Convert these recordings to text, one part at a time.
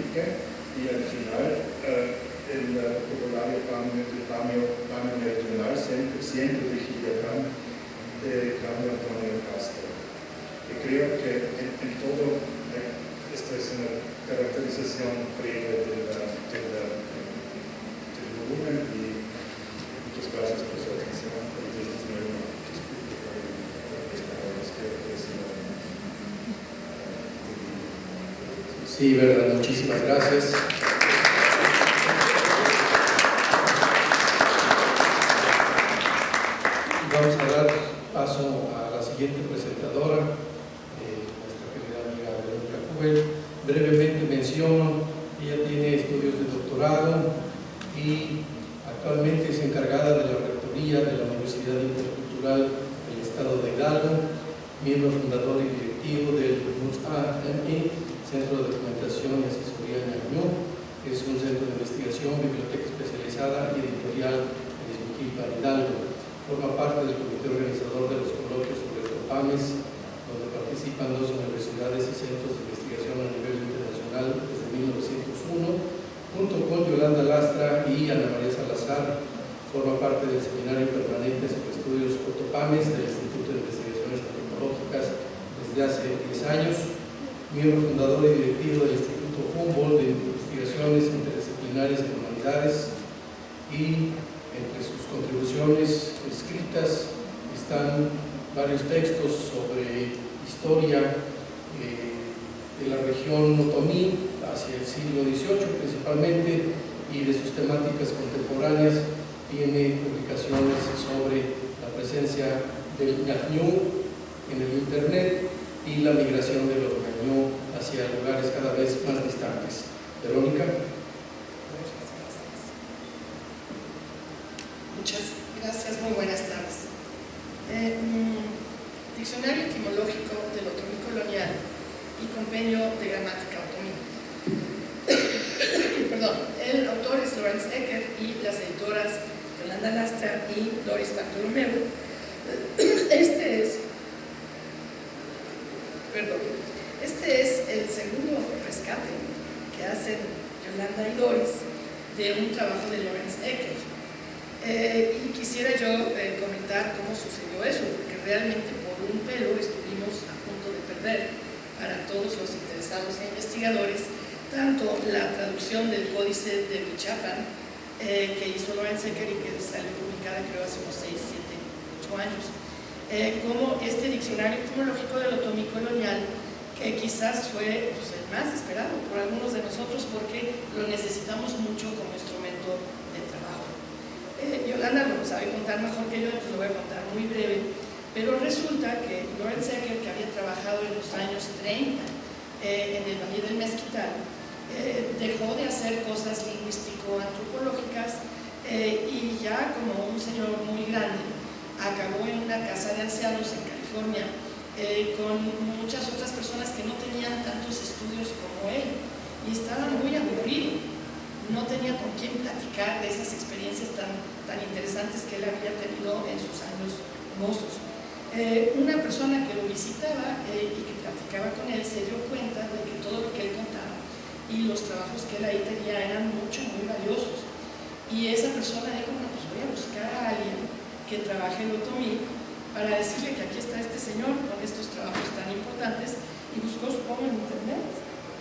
política, y al final el vocabulario regional siempre regía Carlos Antonio Castro. Y creo que en todo esto es una caracterización breve del volumen, y muchas gracias por su atención. Sí, verdad, muchísimas gracias. Vamos a dar paso a la siguiente presentadora, nuestra querida amiga Verónica Cubel. Brevemente menciono, ella tiene estudios de doctorado y actualmente es encargada de la rectoría de la Universidad Intercultural del Estado de Hidalgo, miembro fundador y directivo del MUTSA-ME, Centro de Documentación y Asesoría en Ñañú. Es un centro de investigación, biblioteca especializada y editorial en Izmiquilpan, Hidalgo. Forma parte del comité organizador de los coloquios sobre Topames, donde participan 2 universidades y centros de investigación a nivel internacional desde 1901, junto con Yolanda Lastra y Ana María Salazar. Forma parte del Seminario Permanente sobre Estudios Topames del Instituto de Investigaciones Antropológicas desde hace 10 años. Miembro fundador y directivo del Instituto Humboldt de Investigaciones Interdisciplinarias en Humanidades, y entre sus contribuciones escritas están varios textos sobre historia de la región otomí hacia el siglo XVIII principalmente, y de sus temáticas contemporáneas. Tiene publicaciones sobre la presencia del ñañú en el Internet y la migración de los ñañú hacia lugares cada vez más distantes. Verónica. Muchas gracias, muy buenas tardes. Diccionario etimológico del otomí colonial y compendio de gramática otomí. Perdón, el autor es Lorenz Ecker y las editoras Yolanda Lastra y Doris Bartolomeu. Este es el segundo rescate que hacen Yolanda y Doris de un trabajo de Lorenz Ecker. Y quisiera yo comentar cómo sucedió eso, porque realmente por un pelo estuvimos a punto de perder, para todos los interesados e investigadores, tanto la traducción del Códice de Huichapan que hizo Lorenz Ecker y que salió publicada creo hace unos 6, 7, 8 años, como este diccionario etimológico del otomí colonial, que quizás fue pues, el más esperado por algunos de nosotros porque lo necesitamos mucho como instrumento de trabajo. Yolanda lo sabe contar mejor que yo, entonces lo voy a contar muy breve, pero resulta que Lorenz Ecker, que había trabajado en los años 30 en el Valle del Mezquital, dejó de hacer cosas lingüístico-antropológicas y ya como un señor muy grande acabó en una casa de ancianos en California con muchas otras personas que no tenían tantos estudios como él y estaba muy aburrido, no tenía con quién platicar de esas experiencias tan interesantes que él había tenido en sus años mozos. Una persona que lo visitaba y que platicaba con él se dio cuenta de que todo lo que él contaba y los trabajos que él ahí tenía eran muy valiosos, y esa persona dijo, bueno, pues voy a buscar a alguien que trabaje en otomí para decirle que aquí está este señor con estos trabajos tan importantes, y buscó, supongo, en internet,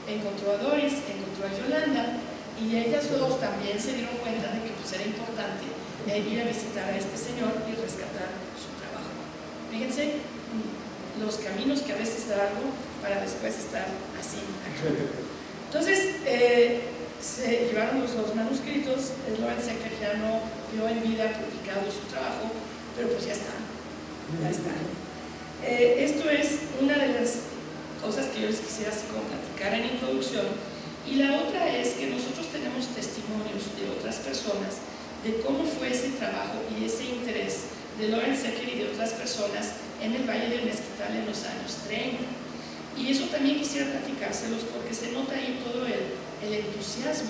encontró a Doris, encontró a Yolanda, y ellas dos también se dieron cuenta de que pues, era importante ir a visitar a este señor y rescatar su trabajo. Fíjense los caminos que a veces da algo para después estar así. Entonces, se llevaron los dos manuscritos. Lorenz Ecker ya no vio en vida publicado su trabajo, pero pues ya está. Esto es una de las cosas que yo les quisiera así como platicar en introducción. Y la otra es que nosotros tenemos testimonios de otras personas de cómo fue ese trabajo y ese interés de Lorenz Ecker y de otras personas en el Valle del Mezquital en los años 30. Y eso también quisiera platicárselos porque se nota ahí todo el entusiasmo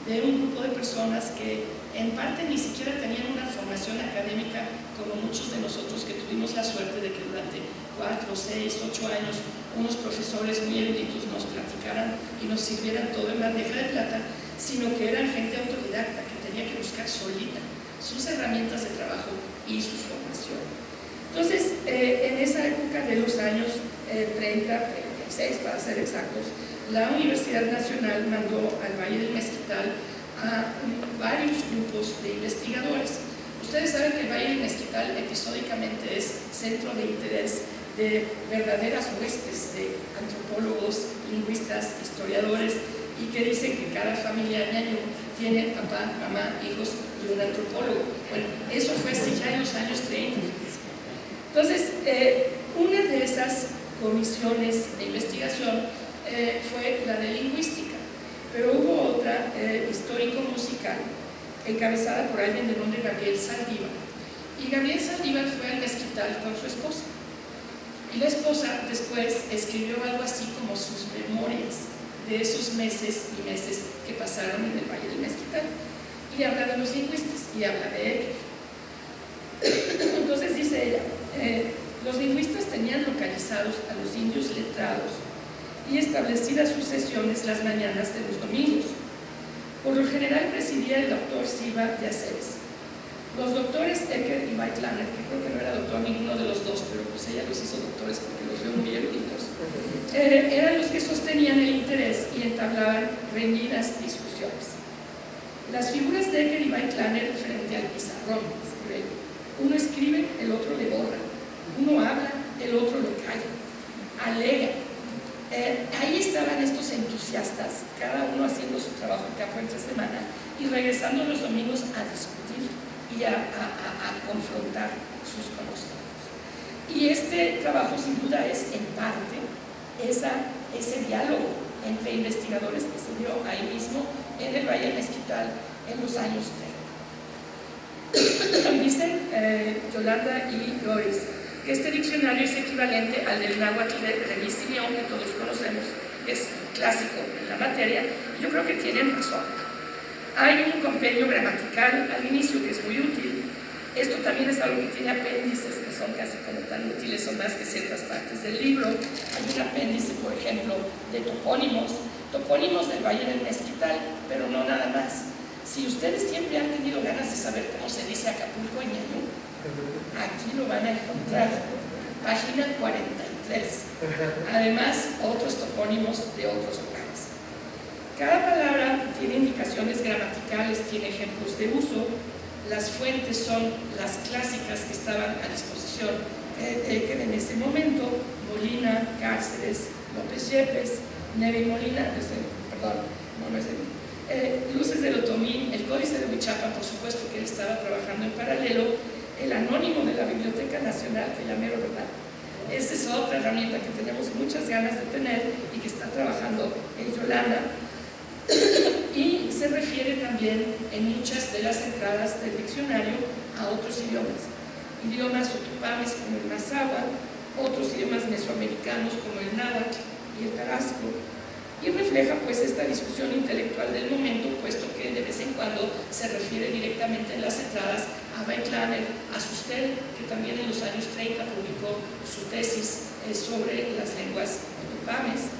de un grupo de personas que en parte ni siquiera tenían una formación académica como muchos de nosotros que tuvimos la suerte de que durante 4, 6, 8 años unos profesores muy eruditos nos platicaran y nos sirvieran todo en bandeja de plata, sino que eran gente autodidacta que tenía que buscar solita sus herramientas de trabajo y su formación. Entonces, en esa época de los años 30, 36 para ser exactos, la Universidad Nacional mandó al Valle del Mezquital a varios grupos de investigadores. Ustedes saben que el Valle del Mezquital episódicamente es centro de interés de verdaderas huestes de antropólogos, lingüistas, historiadores, y que dicen que cada familia ñaño tiene papá, mamá, hijos y un antropólogo. Bueno, eso fue así ya en los años 30. Entonces, una de esas comisiones de investigación fue la de lingüística, pero hubo otra histórico-musical encabezada por alguien de nombre Gabriel Saldívar. Y Gabriel Saldívar fue al Mezquital con su esposa. Y la esposa después escribió algo así como sus memorias de esos meses y meses que pasaron en el Valle del Mezquital. Y habla de los lingüistas y habla de él. Entonces dice ella, los lingüistas tenían localizados a los indios letrados y establecidas sus sesiones las mañanas de los domingos. Por lo general presidía el doctor Silva Yaceres. Los doctores Ecker y Weitlaner, que creo que no era doctor ninguno de los dos, pero pues ella los hizo doctores porque los vio muy eruditos, eran los que sostenían el interés y entablaban reñidas discusiones. Las figuras de Ecker y Weitlaner frente al pizarrón, uno escribe, el otro le borra, uno habla, el otro le calla, alega. Ahí estaban estos entusiastas, cada uno haciendo su trabajo en campo entre semana y regresando los domingos a discutir y a confrontar sus conocimientos. Y este trabajo sin duda es en parte ese diálogo entre investigadores que se dio ahí mismo en el Valle del Mezquital en los años 30. Dicen Yolanda y Doris que este diccionario es equivalente al del náhuatl de Remis Simeón, que todos conocemos, que es clásico en la materia. Yo creo que tienen razón. Hay un compendio gramatical al inicio que es muy útil. Esto también es algo que tiene apéndices que son casi como tan útiles o más que ciertas partes del libro. Hay un apéndice, por ejemplo, de topónimos del Valle del Mezquital, pero no nada más. Si ustedes siempre han tenido ganas de saber cómo se dice Acapulco en ñañú, aquí lo van a encontrar, página 43. Además, otros topónimos de otros lugares. Cada palabra tiene indicaciones gramaticales, tiene ejemplos de uso. Las fuentes son las clásicas que estaban a disposición de en ese momento: Molina, Cáceres, López Yepes, Neve y Molina, Luces del Otomí, el Códice de Huichapa, por supuesto que él estaba trabajando en paralelo, el anónimo de la Biblioteca Nacional, que llamé, ¿verdad? Esa es otra herramienta que tenemos muchas ganas de tener y que está trabajando en Yolanda. Y se refiere también en muchas de las entradas del diccionario a otros idiomas otupames como el mazahua, otros idiomas mesoamericanos como el náhuatl y el tarasco, y refleja pues esta discusión intelectual del momento, puesto que de vez en cuando se refiere directamente en las entradas a Weitlaner, a Sustel, que también en los años 30 publicó su tesis sobre las lenguas otupames,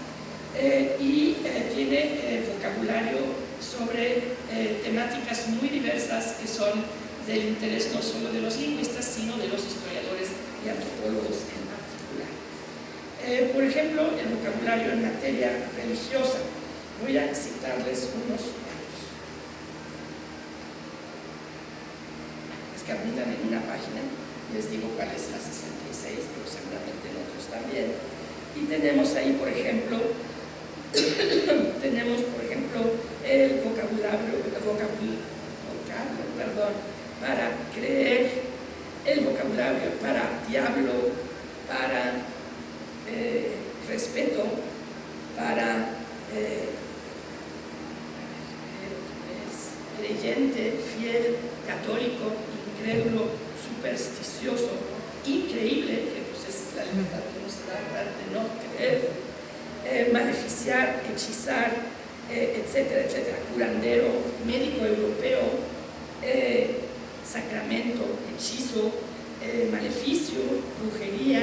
y tiene vocabulario sobre temáticas muy diversas que son del interés no solo de los lingüistas, sino de los historiadores y antropólogos en particular. Por ejemplo, el vocabulario en materia religiosa. Voy a citarles unos cuantos. Es que abundan en una página, les digo cuál es la 66, pero seguramente en otros también. Y tenemos ahí, por ejemplo, el vocabulario para creer, el vocabulario para diablo, para respeto, para creyente, fiel, católico, incrédulo, supersticioso, increíble, que pues es la libertad que nos da de no creer, maleficiar, hechizar, etcétera, etcétera, curandero, médico europeo, sacramento, hechizo, maleficio, brujería,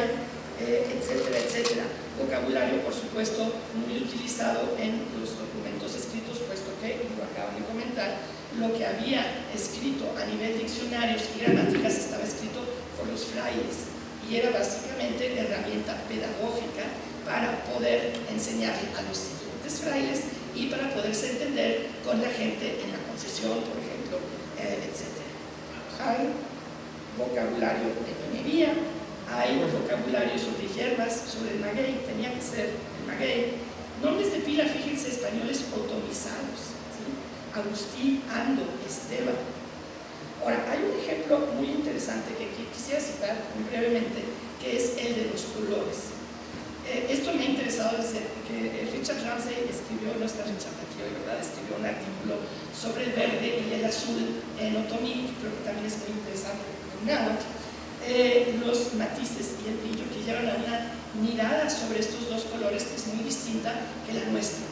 etcétera, etcétera. Vocabulario, por supuesto, muy utilizado en los documentos escritos, puesto que, y lo acaban de comentar, lo que había escrito a nivel diccionarios y gramáticas estaba escrito por los frailes y era básicamente herramienta pedagógica para poder enseñarle a los siguientes frailes y para poderse entender con la gente en la confesión, por ejemplo, etcétera. Hay vocabulario de minería, hay vocabulario sobre hierbas, sobre el maguey, tenía que ser el maguey. Nombres de pila, fíjense, españoles otomizados, ¿sí? Agustín, Ando, Esteban. Ahora, hay un ejemplo muy interesante que quisiera citar muy brevemente, que es el de los colores. Esto me ha interesado desde que Richard Ramsey escribió, no está Richard aquí hoy, ¿verdad? Escribió un artículo sobre el verde y el azul en otomí, que creo que también es muy interesante en náhuatl. Los matices y el brillo que llevan a una mirada sobre estos dos colores que es muy distinta que la nuestra,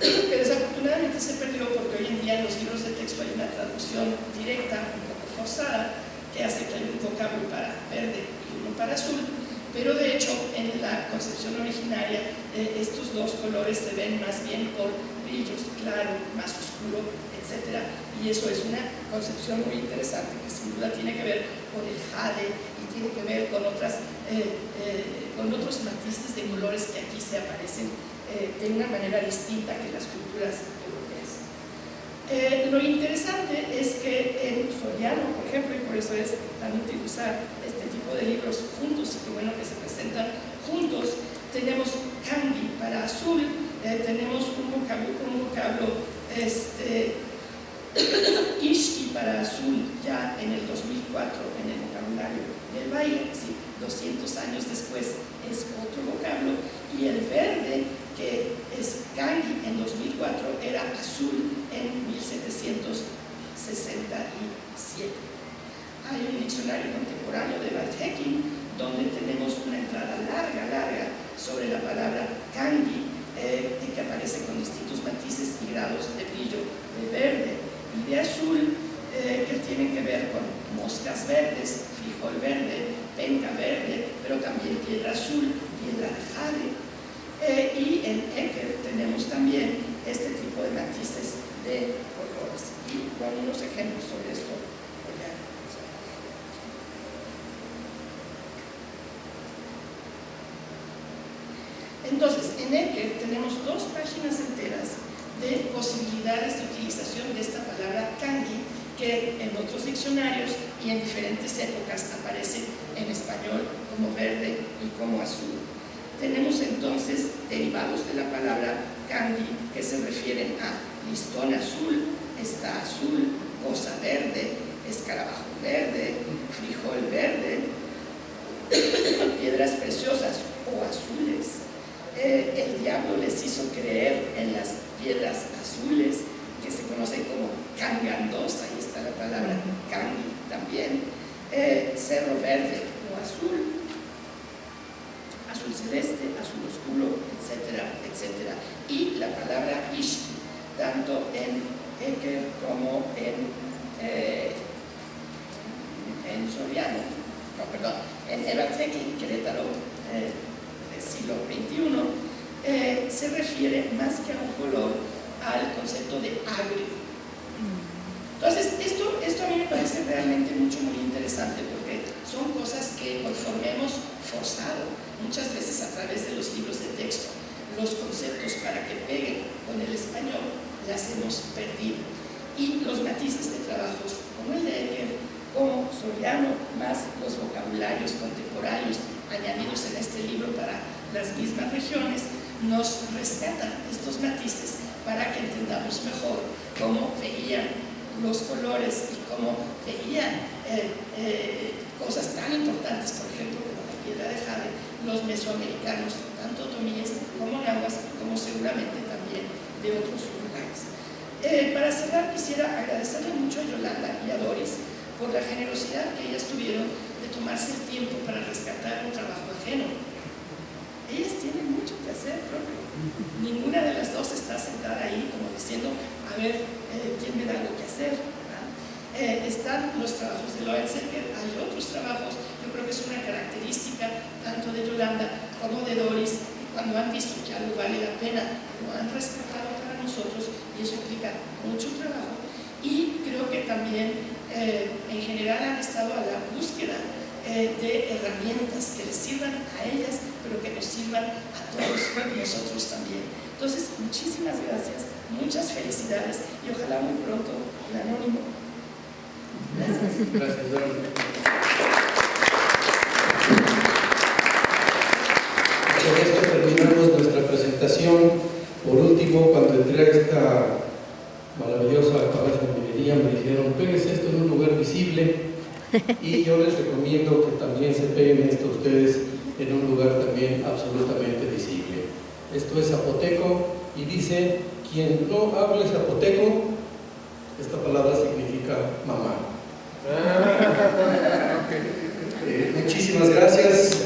que desafortunadamente se perdió porque hoy en día en los libros de texto hay una traducción directa, un poco forzada, que hace que haya un vocablo para verde y uno para azul, pero de hecho en la concepción originaria estos dos colores se ven más bien por brillos, claro, más oscuro, etc. Y eso es una concepción muy interesante que sin duda tiene que ver con el jade y tiene que ver con otros matices de colores que aquí se aparecen de una manera distinta que las culturas europeas. Lo interesante es que en Soriano, por ejemplo, y por eso es tan útil usar este tipo de libros juntos y qué bueno que se presentan juntos, tenemos kangi para azul, tenemos un vocablo ishki para azul ya en el 2004 en el vocabulario del baile, sí, 200 años después es otro vocablo, y el verde, que es kangi en 2004, era azul en 1767. Hay un diccionario contemporáneo de Waldhecking donde tenemos una entrada larga sobre la palabra kangi, que aparece con distintos matices y grados de brillo de verde y de azul, que tienen que ver con moscas verdes, frijol verde, penca verde, pero también piedra azul, piedra de jade. Y en Ecker tenemos también este tipo de matices de colores. Y con unos ejemplos sobre esto voy a empezar. Entonces, en Ecker tenemos 2 páginas enteras de posibilidades de utilización de esta palabra kangi, que en otros diccionarios y en diferentes épocas aparece en español como verde y como azul. Tenemos entonces derivados de la palabra kangi que se refieren a listón azul, está azul, cosa verde, escarabajo verde, frijol verde, piedras preciosas o azules. El diablo les hizo creer en las piedras azules que se conocen como kangandos, ahí está la palabra kangi también, cerro verde o azul, azul celeste, azul oscuro, etcétera, etcétera. Y la palabra ishki, tanto en Ecker como en Soriano, en Waldhecking, Querétaro, del siglo XXI, se refiere más que a un color al concepto de agrio. Entonces, esto a mí me parece realmente muy interesante porque son cosas que conforme hemos forzado muchas veces a través de los libros de texto, los conceptos para que peguen con el español, las hemos perdido. Y los matices de trabajos como el de Ecker, como Soriano, más los vocabularios contemporáneos añadidos en este libro para las mismas regiones, nos rescatan estos matices para que entendamos mejor cómo veían los colores y cómo veían cosas tan importantes, por ejemplo, como la piedra de jade, los mesoamericanos, tanto otomíes como nahuas, como seguramente también de otros lugares. Para cerrar, quisiera agradecerle mucho a Yolanda y a Doris por la generosidad que ellas tuvieron de tomarse el tiempo para rescatar un trabajo ajeno. Ellas tienen mucho que hacer propio. Ninguna de las dos está sentada ahí como diciendo, a ver, ¿quién me da algo que hacer? Están los trabajos de Lorenz Ecker, hay otros trabajos, y Yo creo que es una característica tanto de Yolanda como de Doris, y cuando han visto que algo vale la pena, lo han rescatado para nosotros, y eso implica mucho trabajo. Y creo que también en general han estado a la búsqueda de herramientas que les sirvan a ellas, pero que nos sirvan a todos nosotros también. Entonces, muchísimas gracias, muchas felicidades y ojalá muy pronto el anónimo. Gracias. Gracias, Dora. Con esto terminamos nuestra presentación. Por último, cuando entré a esta maravillosa palacio de minería, me dijeron: péguense esto en un lugar visible, y yo les recomiendo que también se peguen esto ustedes en un lugar también absolutamente visible. Esto es zapoteco y dice: quien no hable zapoteco, esta palabra significa mamá. Muchísimas gracias.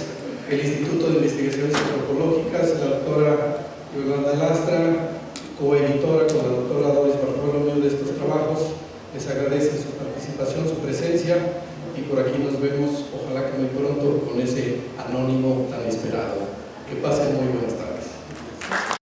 El Instituto de Investigaciones Antropológicas, la doctora Yolanda Lastra, coeditora con la doctora Doris Bartolomeu de estos trabajos, les agradece su participación, su presencia, y por aquí nos vemos, ojalá que muy pronto, con ese anónimo tan esperado. Que pasen muy buenas tardes.